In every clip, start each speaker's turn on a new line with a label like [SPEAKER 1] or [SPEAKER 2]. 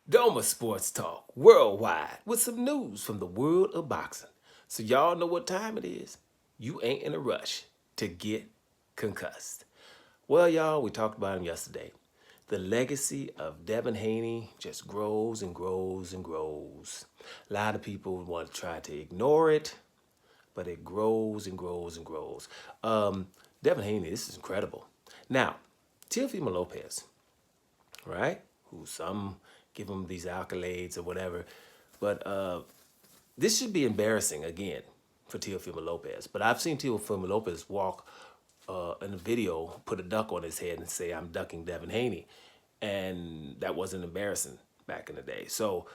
[SPEAKER 1] Doma Sports Talk worldwide with some news from the world of boxing. So y'all know what time it is. You ain't in a rush to get concussed. Well, y'all, we talked about him yesterday. The legacy of Devin Haney just grows and grows and grows. A lot of people want to try to ignore it, but it grows and grows and grows. Devin Haney, this is incredible. Now, Teofimo Lopez, right? Who some give him these accolades or whatever. But this should be embarrassing again for Teofimo Lopez. But I've seen Teofimo Lopez walk in a video, put a duck on his head and say, I'm ducking Devin Haney. And that wasn't embarrassing back in the day. So,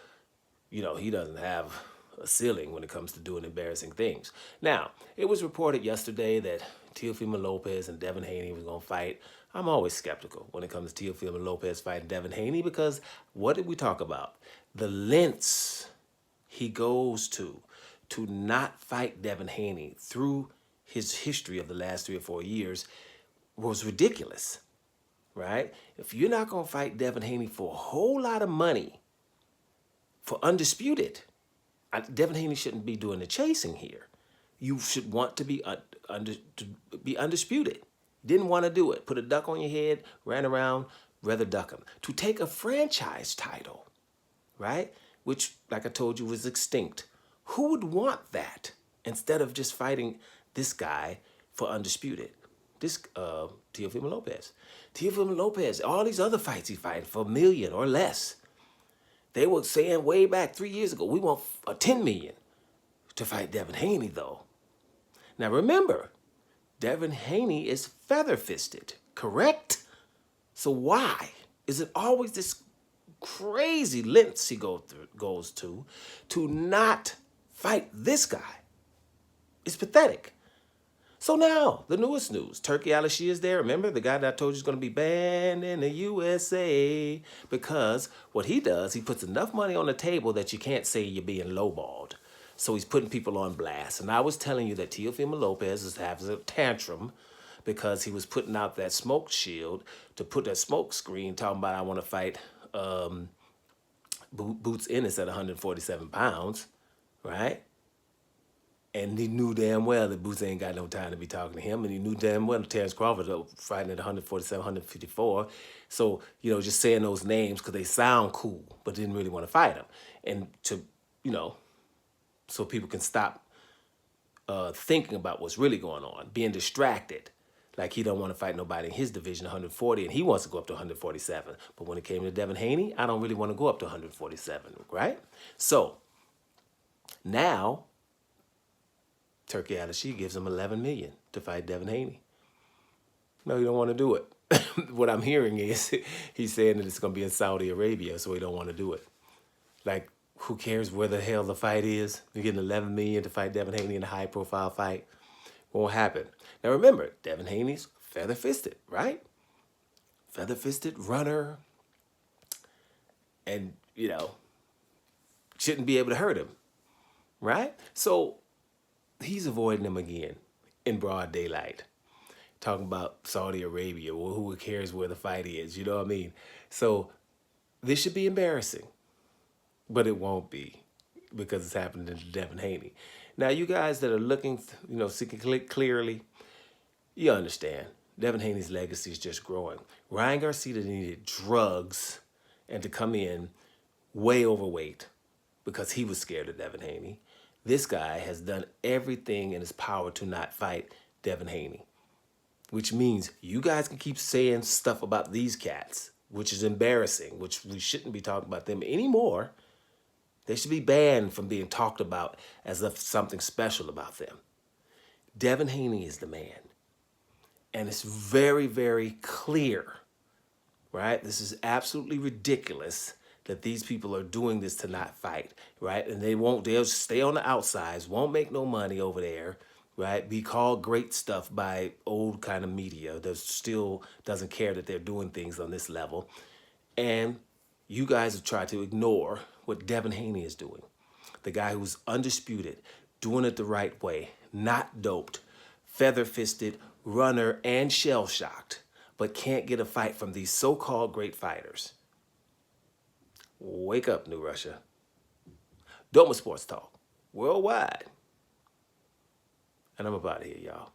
[SPEAKER 1] he doesn't have a ceiling when it comes to doing embarrassing things. Now, it was reported yesterday that Teofimo Lopez and Devin Haney was going to fight. I'm always skeptical when it comes to Teofimo Lopez fighting Devin Haney because what did we talk about? The lengths he goes to not fight Devin Haney through his history of the last 3 or 4 years was ridiculous, right? If you're not going to fight Devin Haney for a whole lot of money, for undisputed, Devin Haney shouldn't be doing the chasing here. You should want to be undisputed. Didn't want to do it. Put a duck on your head, ran around, rather duck him. To take a franchise title, right? Which, like I told you, was extinct. Who would want that instead of just fighting this guy for undisputed? This Teofimo Lopez. Teofimo Lopez, all these other fights he's fighting for $1 million or less. They were saying way back 3 years ago, we want $10 million to fight Devin Haney, though. Now remember, Devin Haney is feather-fisted, correct? So why is it always this crazy lengths he goes to not fight this guy? It's pathetic. So now, the newest news. Turkey Al-Ashir is there. Remember, the guy that I told you is going to be banned in the USA because what he does, he puts enough money on the table that you can't say you're being lowballed. So he's putting people on blast. And I was telling you that Teofimo Lopez is having a tantrum because he was putting out that smoke shield to put that smoke screen talking about I want to fight Boots Ennis at 147 pounds, right? And he knew damn well that Boots ain't got no time to be talking to him. And he knew damn well Terrence Crawford fighting at 147, 154. So, just saying those names because they sound cool, but didn't really want to fight him. And to, so people can stop thinking about what's really going on, being distracted. Like he don't want to fight nobody in his division, 140, and he wants to go up to 147. But when it came to Devin Haney, I don't really want to go up to 147, right? So, now Turkey Al-Ashir gives him $11 million to fight Devin Haney. No, you don't want to do it. What I'm hearing is he's saying that it's going to be in Saudi Arabia, so he don't want to do it. Like, who cares where the hell the fight is? You're getting $11 million to fight Devin Haney in a high-profile fight. Won't happen. Now remember, Devin Haney's feather-fisted, right? Feather-fisted runner, and shouldn't be able to hurt him, right? So he's avoiding them again in broad daylight. Talking about Saudi Arabia, well, who cares where the fight is, you know what I mean? So this should be embarrassing, but it won't be because it's happening to Devin Haney. Now, you guys that are looking, seeking clearly, you understand. Devin Haney's legacy is just growing. Ryan Garcia needed drugs and to come in way overweight because he was scared of Devin Haney. This guy has done everything in his power to not fight Devin Haney, which means you guys can keep saying stuff about these cats, which is embarrassing, which we shouldn't be talking about them anymore. They should be banned from being talked about as if something special about them. Devin Haney is the man. And it's very, very clear, right? This is absolutely ridiculous that these people are doing this to not fight, right? And they'll stay on the outsides, won't make no money over there, right? Be called great stuff by old kind of media that still doesn't care that they're doing things on this level. And you guys have tried to ignore what Devin Haney is doing. The guy who's undisputed, doing it the right way, not doped, feather-fisted, runner, and shell-shocked, but can't get a fight from these so-called great fighters. Wake up, New Russia. Doma Sports Talk, worldwide. And I'm about to here, y'all.